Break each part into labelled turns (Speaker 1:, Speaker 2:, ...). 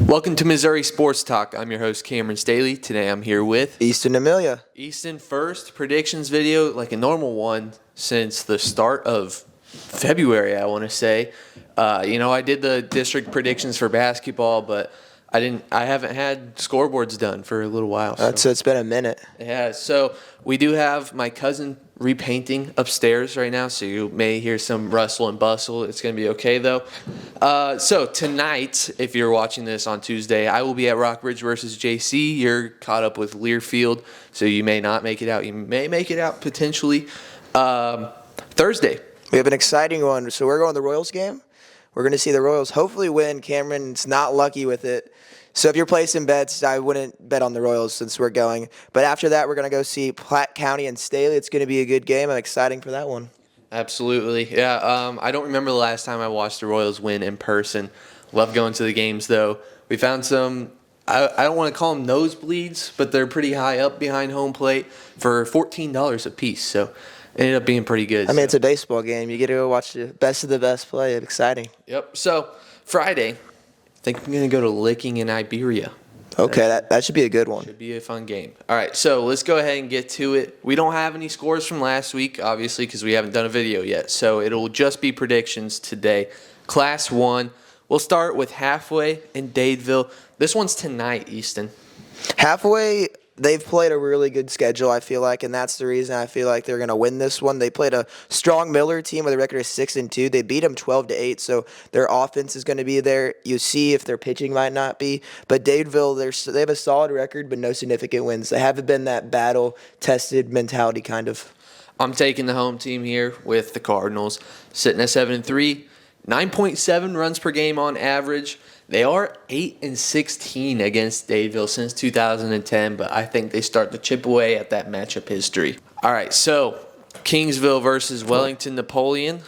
Speaker 1: Welcome to Missouri Sports Talk. I'm your host, Cameron Staley. Today I'm here with
Speaker 2: Easton Amelia.
Speaker 1: Easton. First predictions video, like a normal one, since the start of February, I want to say. I did the district predictions for basketball, but I haven't had scoreboards done for a little while.
Speaker 2: So it's been a minute.
Speaker 1: Yeah, so we do have my cousin repainting upstairs right now, so you may hear some rustle and bustle. It's going to be okay, though. So tonight, if you're watching this on Tuesday, I will be at Rockbridge versus JC. You're caught up with Learfield, so you may not make it out. You may make it out potentially Thursday.
Speaker 2: We have an exciting one. So we're going to the Royals game. We're going to see the Royals hopefully win. Cameron's not lucky with it. So if you're placing bets, I wouldn't bet on the Royals since we're going. But after that, we're going to go see Platte County and Staley. It's going to be a good game. I'm excited for that one.
Speaker 1: Absolutely. Yeah, I don't remember the last time I watched the Royals win in person. Love going to the games, though. We found some, I don't want to call them nosebleeds, but they're pretty high up behind home plate for $14 a piece. So it ended up being pretty good.
Speaker 2: I mean, it's a baseball game. You get to go watch the best of the best play. It's exciting.
Speaker 1: Yep. So Friday, I think I'm going to go to Licking in Iberia.
Speaker 2: Okay, that should be a good one.
Speaker 1: Should be a fun game. All right, so let's go ahead and get to it. We don't have any scores from last week, obviously, because we haven't done a video yet. So it'll just be predictions today. Class 1. We'll start with Halfway in Dadeville. This one's tonight, Easton.
Speaker 2: Halfway, they've played a really good schedule, I feel like, and that's the reason I feel like they're going to win this one. They played a strong Miller team with a record of 6-2. They beat them 12-8, so their offense is going to be there. You see if their pitching might not be. But Dadeville, they have a solid record, but no significant wins. They haven't been that battle-tested mentality kind of.
Speaker 1: I'm taking the home team here with the Cardinals, sitting at 7-3, 9.7 runs per game on average. They are 8-16 against Dadeville since 2010, but I think they start to chip away at that matchup history. All right, so Kingsville versus Wellington Napoleon.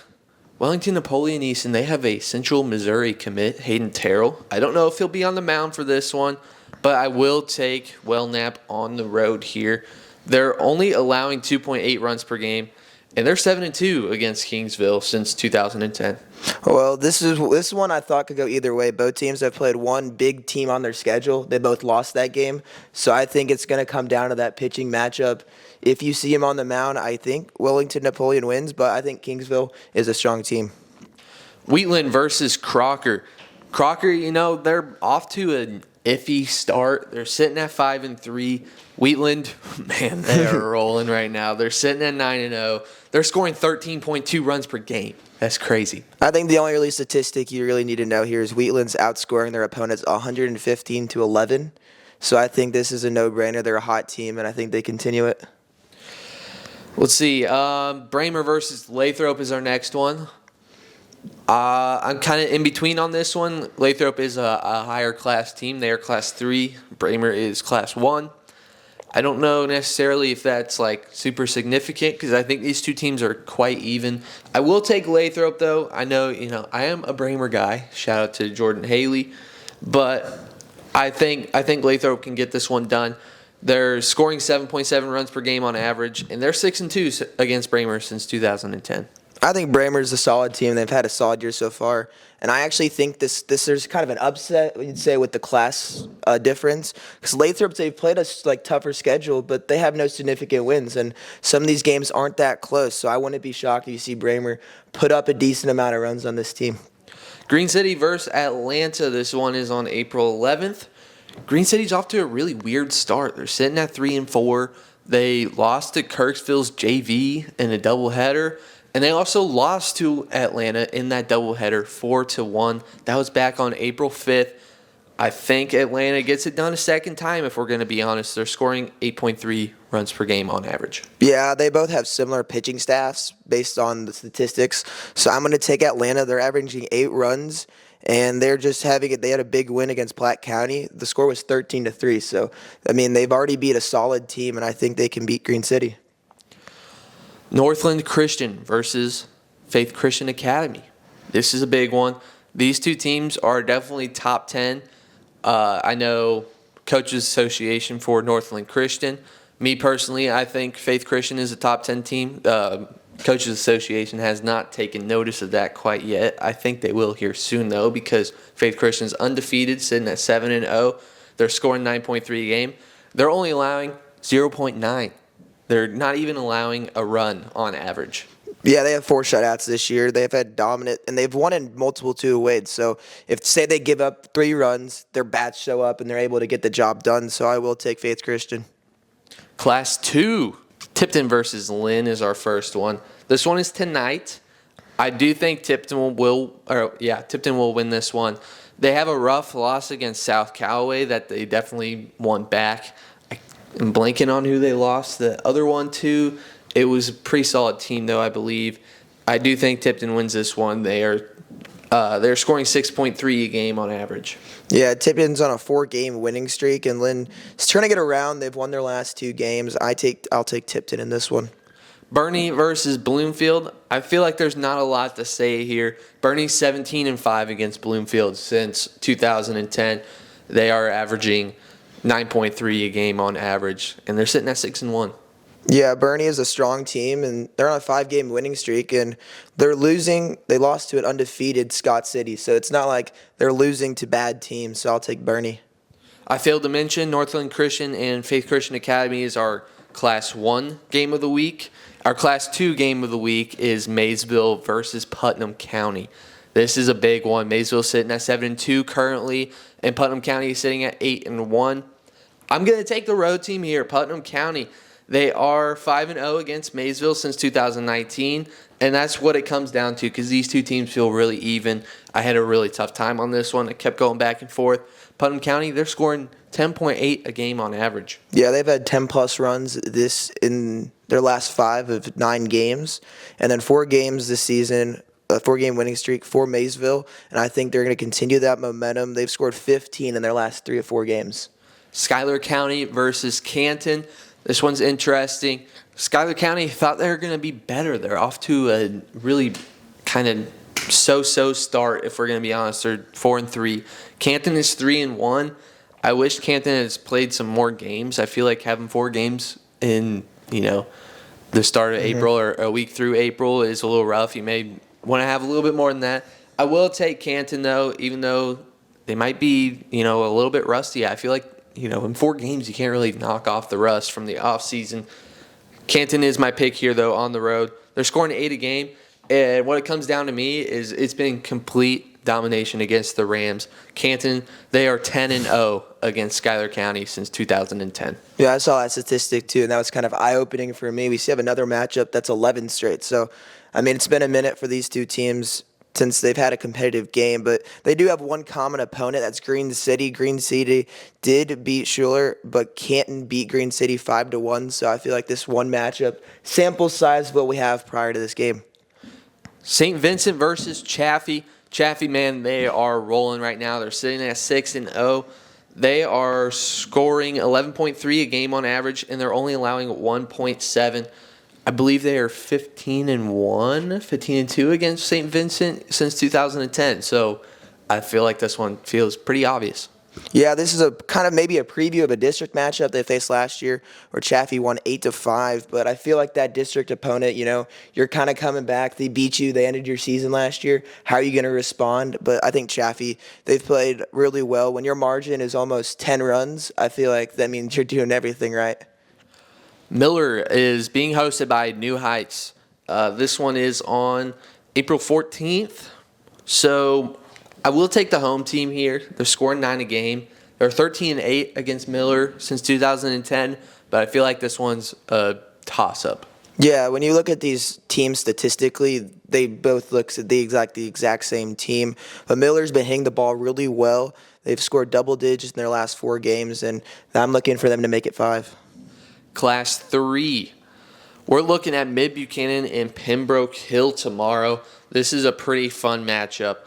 Speaker 1: Wellington Napoleon Easton, they have a Central Missouri commit, Hayden Terrell. I don't know if he'll be on the mound for this one, but I will take Wellnap on the road here. They're only allowing 2.8 runs per game, and they're 7-2 against Kingsville since 2010.
Speaker 2: Well, this is one I thought could go either way. Both teams have played one big team on their schedule. They both lost that game. So I think it's going to come down to that pitching matchup. If you see him on the mound, I think Wellington Napoleon wins, but I think Kingsville is a strong team.
Speaker 1: Wheatland versus Crocker. Crocker, they're off to an iffy start. They're sitting at 5-3. Wheatland, man, they are rolling right now. They're sitting at 9-0. They're scoring 13.2 runs per game. That's crazy.
Speaker 2: I think the only really statistic you really need to know here is Wheatland's outscoring their opponents 115-11. So I think this is a no-brainer. They're a hot team, and I think they continue it.
Speaker 1: Let's see. Bramer versus Lathrop is our next one. I'm kind of in between on this one. Lathrop is a higher class team. They are class 3. Bramer is class 1. I don't know necessarily if that's like super significant because I think these two teams are quite even. I will take Lathrop though. I know, I am a Bramer guy. Shout out to Jordan Haley, but I think Lathrop can get this one done. They're scoring 7.7 runs per game on average, and they're 6-2 against Bramer since 2010.
Speaker 2: I think Bramer's a solid team. They've had a solid year so far. And I actually think this there's kind of an upset, you'd say, with the class difference. Because Lathrop, they've played a tougher schedule, but they have no significant wins. And some of these games aren't that close. So I wouldn't be shocked if you see Bramer put up a decent amount of runs on this team.
Speaker 1: Green City versus Atlanta. This one is on April 11th. Green City's off to a really weird start. They're sitting at 3-4. They lost to Kirksville's JV in a doubleheader. And they also lost to Atlanta in that doubleheader 4-1. That was back on April 5th. I think Atlanta gets it done a second time, if we're going to be honest. They're scoring 8.3 runs per game on average.
Speaker 2: Yeah, they both have similar pitching staffs based on the statistics. So I'm going to take Atlanta. They're averaging 8 runs, and they're just having it. They had a big win against Platte County. The score was 13-3. So, they've already beat a solid team, and I think they can beat Green City.
Speaker 1: Northland Christian versus Faith Christian Academy. This is a big one. These two teams are definitely top 10. I know Coaches Association for Northland Christian. Me personally, I think Faith Christian is a top 10 team. Coaches Association has not taken notice of that quite yet. I think they will here soon, though, because Faith Christian's undefeated, sitting at 7-0. They're scoring 9.3 a game. They're only allowing 0.9. They're not even allowing a run on average.
Speaker 2: Yeah, they have 4 shutouts this year. They've had dominant, and they've won in multiple two-ways. So if, say, they give up 3 runs, their bats show up, and they're able to get the job done. So I will take Faith Christian.
Speaker 1: Class 2, Tipton versus Lynn is our first one. This one is tonight. I do think Tipton will win this one. They have a rough loss against South Callaway that they definitely want back. I'm blanking on who they lost. The other one, too, it was a pretty solid team, though, I believe. I do think Tipton wins this one. They're scoring 6.3 a game on average.
Speaker 2: Yeah, Tipton's on a 4-game winning streak, and Lynn is trying to get around. They've won their last 2 games. I'll take Tipton in this one.
Speaker 1: Bernie versus Bloomfield. I feel like there's not a lot to say here. Bernie's 17-5 against Bloomfield since 2010. They are averaging 9.3 a game on average, and they're sitting at 6-1.
Speaker 2: Yeah, Bernie is a strong team, and they're on a 5-game winning streak, and they're losing. They lost to an undefeated Scott City, so it's not like they're losing to bad teams, so I'll take Bernie.
Speaker 1: I failed to mention Northland Christian and Faith Christian Academy is our Class 1 game of the week. Our Class 2 game of the week is Maysville versus Putnam County. This is a big one. Maysville's sitting at 7-2 currently, and Putnam County is sitting at 8-1. I'm going to take the road team here, Putnam County. They are 5-0 against Maysville since 2019, and that's what it comes down to because these two teams feel really even. I had a really tough time on this one. I kept going back and forth. Putnam County, they're scoring 10.8 a game on average.
Speaker 2: Yeah, they've had 10-plus runs in their last 5 of 9 games, and then 4 games this season, a 4-game winning streak for Maysville, and I think they're going to continue that momentum. They've scored 15 in their last 3 or 4 games.
Speaker 1: Schuyler County versus Canton. This one's interesting. Schuyler County thought they were going to be better. They're off to a really kind of so-so start, if we're going to be honest. They're 4-3. Canton is 3-1. I wish Canton has played some more games. I feel like having 4 games in, the start of April or a week through April is a little rough. You may want to have a little bit more than that. I will take Canton, though, even though they might be, a little bit rusty. I feel like, in 4 games, you can't really knock off the rust from the offseason. Canton is my pick here, though, on the road. They're scoring 8 a game, and what it comes down to me is it's been complete domination against the Rams. Canton, they are 10-0 against Schuyler County since 2010.
Speaker 2: Yeah, I saw that statistic, too, and that was kind of eye-opening for me. We still have another matchup that's 11 straight. So, it's been a minute for these two teams since they've had a competitive game, but they do have one common opponent. That's Green City. Green City did beat Schuler, but Canton beat Green City 5-1. So I feel like this one matchup, sample size of what we have prior to this game.
Speaker 1: St. Vincent versus Chaffee. Chaffee, man, they are rolling right now. They're sitting at 6-0. They are scoring 11.3 a game on average, and they're only allowing 1.7. I believe they are 15-1, 15-2 against St. Vincent since 2010. So I feel like this one feels pretty obvious.
Speaker 2: Yeah, this is a kind of maybe a preview of a district matchup they faced last year where Chaffee won 8-5. But I feel like that district opponent, you're kind of coming back. They beat you. They ended your season last year. How are you going to respond? But I think Chaffee, they've played really well. When your margin is almost 10 runs, I feel like that means you're doing everything right.
Speaker 1: Miller is being hosted by New Heights. This one is on April 14th. So I will take the home team here. They're scoring 9 a game. They're 13-8 against Miller since 2010, but I feel like this one's a toss-up.
Speaker 2: Yeah, when you look at these teams statistically, they both look at the exact same team. But Miller's been hitting the ball really well. They've scored double digits in their last 4 games, and I'm looking for them to make it 5.
Speaker 1: Class 3. We're looking at Mid-Buchanan and Pembroke Hill tomorrow. This is a pretty fun matchup.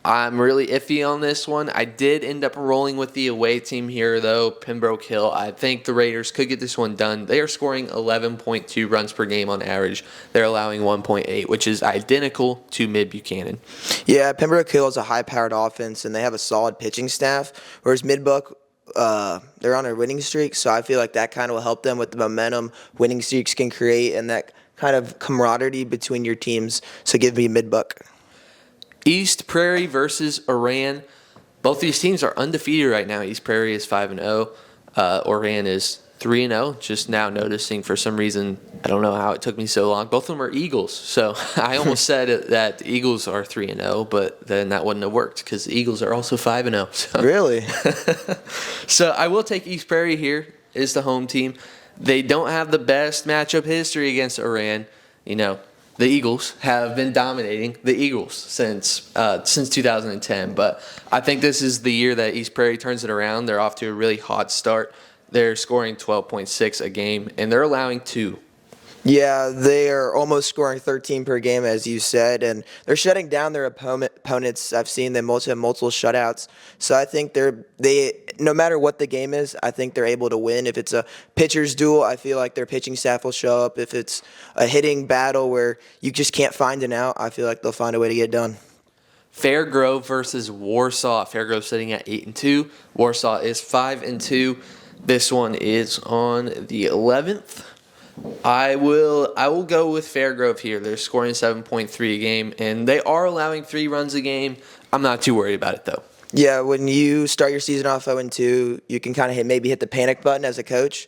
Speaker 1: I'm really iffy on this one. I did end up rolling with the away team here, though, Pembroke Hill. I think the Raiders could get this one done. They are scoring 11.2 runs per game on average. They're allowing 1.8, which is identical to Mid-Buchanan.
Speaker 2: Yeah, Pembroke Hill is a high-powered offense, and they have a solid pitching staff, whereas Mid-Buck, they're on a winning streak, so I feel like that kind of will help them with the momentum winning streaks can create, and that kind of camaraderie between your teams. So give me mid-buck.
Speaker 1: East Prairie versus Oran. Both these teams are undefeated right now. East Prairie is 5-0. Oran is 3-0. Just now noticing for some reason, I don't know how it took me so long. Both of them are Eagles. So I almost said that the Eagles are 3-0, but then that wouldn't have worked because the Eagles are also 5-0. So.
Speaker 2: Really?
Speaker 1: So I will take East Prairie here is the home team. They don't have the best matchup history against Oran. The Eagles have been dominating the Eagles since 2010. But I think this is the year that East Prairie turns it around. They're off to a really hot start. They're scoring 12.6 a game, and they're allowing 2.
Speaker 2: Yeah, they are almost scoring 13 per game, as you said, and they're shutting down their opponents. I've seen them have multiple shutouts. So I think they no matter what the game is, I think they're able to win. If it's a pitcher's duel, I feel like their pitching staff will show up. If it's a hitting battle where you just can't find an out, I feel like they'll find a way to get it done.
Speaker 1: Fairgrove versus Warsaw. Fairgrove sitting at 8-2. Warsaw is 5-2. This one is on the 11th. I will go with Fairgrove here. They're scoring 7.3 a game, and they are allowing 3 runs a game. I'm not too worried about it, though.
Speaker 2: Yeah, when you start your season off 0-2, you can kind of maybe hit the panic button as a coach.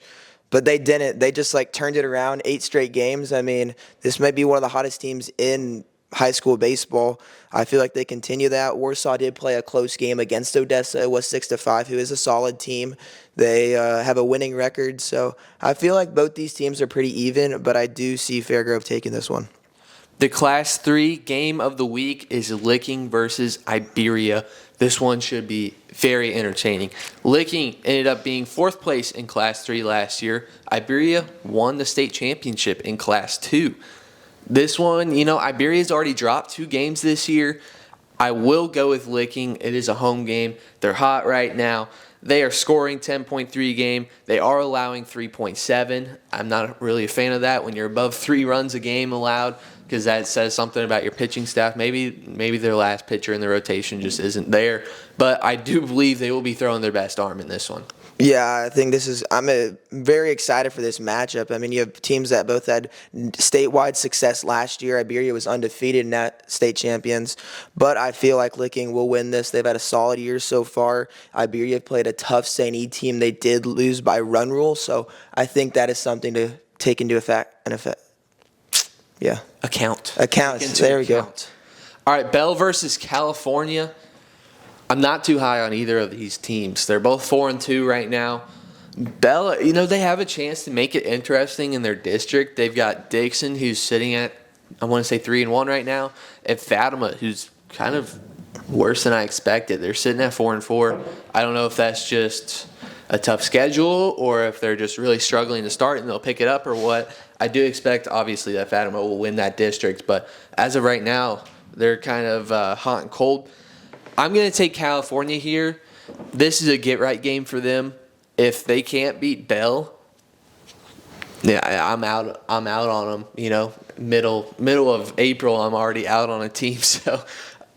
Speaker 2: But they didn't. They just turned it around, 8 straight games. I mean, this might be one of the hottest teams in high school baseball. I feel like they continue that. Warsaw did play a close game against Odessa. It was 6-5, who is a solid team. They have a winning record. So I feel like both these teams are pretty even, but I do see Fairgrove taking this one.
Speaker 1: The Class 3 game of the week is Licking versus Iberia. This one should be very entertaining. Licking ended up being 4th place in Class 3 last year. Iberia won the state championship in Class 2. This one, Iberia's already dropped 2 games this year. I will go with Licking. It is a home game. They're hot right now. They are scoring 10.3 a game. They are allowing 3.7. I'm not really a fan of that when you're above 3 runs a game allowed because that says something about your pitching staff. Maybe their last pitcher in the rotation just isn't there. But I do believe they will be throwing their best arm in this one.
Speaker 2: Yeah, I think I'm very excited for this matchup. I mean, you have teams that both had statewide success last year. Iberia was undefeated in that state champions, but I feel like Licking will win this. They've had a solid year so far. Iberia played a tough St. E team. They did lose by run rule, so I think that is something to take into effect. Yeah.
Speaker 1: Account.
Speaker 2: There we go.
Speaker 1: All right, Bell versus California. I'm not too high on either of these teams. They're both 4-2 right now. Bell, they have a chance to make it interesting in their district. They've got Dixon, who's sitting at, I want to say 3-1 right now, and Fatima, who's kind of worse than I expected. They're sitting at 4-4. I don't know if that's just a tough schedule or if they're just really struggling to start and they'll pick it up or what. I do expect, obviously, that Fatima will win that district, but as of right now, they're kind of hot and cold. I'm going to take California here. This is a get-right game for them. If they can't beat Bell, yeah, I'm out on them. Middle of April, I'm already out on a team. So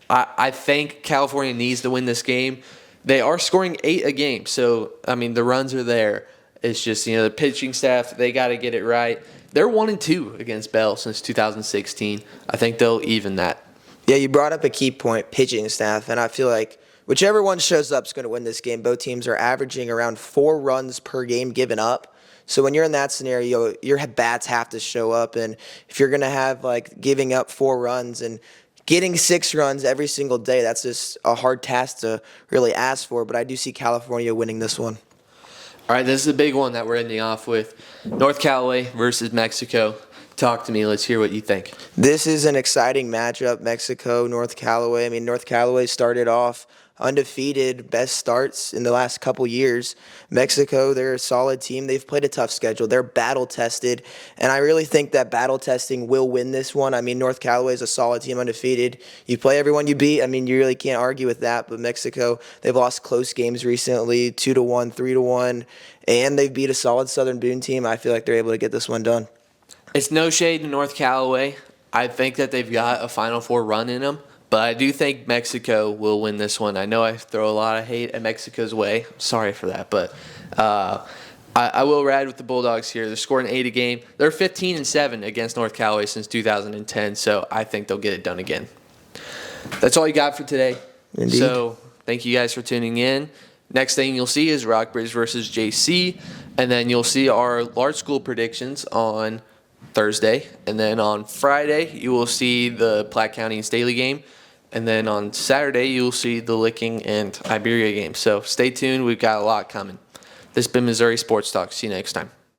Speaker 1: I think California needs to win this game. They are scoring 8 a game. So, the runs are there. It's just, the pitching staff, they got to get it right. They're 1-2 against Bell since 2016. I think they'll even that.
Speaker 2: Yeah, you brought up a key point, pitching staff, and I feel like whichever one shows up is going to win this game. Both teams are averaging around 4 runs per game given up. So when you're in that scenario, your bats have to show up, and if you're going to have giving up 4 runs and getting 6 runs every single day, that's just a hard task to really ask for. But I do see California winning this one.
Speaker 1: All right, this is a big one that we're ending off with. North Callaway versus Mexico. Talk to me. Let's hear what you think.
Speaker 2: This is an exciting matchup, Mexico, North Callaway. North Callaway started off undefeated, best starts in the last couple years. Mexico, they're a solid team. They've played a tough schedule. They're battle-tested, and I really think that battle testing will win this one. North Callaway is a solid team, undefeated. You play everyone you beat. You really can't argue with that, but Mexico, they've lost close games recently, 2-1, 3-1, and they've beat a solid Southern Boone team. I feel like they're able to get this one done.
Speaker 1: It's no shade to North Callaway. I think that they've got a Final Four run in them, but I do think Mexico will win this one. I know I throw a lot of hate at Mexico's way. Sorry for that, but I will ride with the Bulldogs here. They're scoring 8 a game. They're 15-7 against North Callaway since 2010, so I think they'll get it done again. That's all you got for today.
Speaker 2: Indeed.
Speaker 1: So thank you guys for tuning in. Next thing you'll see is Rockbridge versus JC, and then you'll see our large school predictions on Thursday, and then on Friday you will see the Platte County and Staley game, and then on Saturday you will see the Licking and Iberia game. So stay tuned. We've got a lot coming. This has been Missouri Sports Talk. See you next time.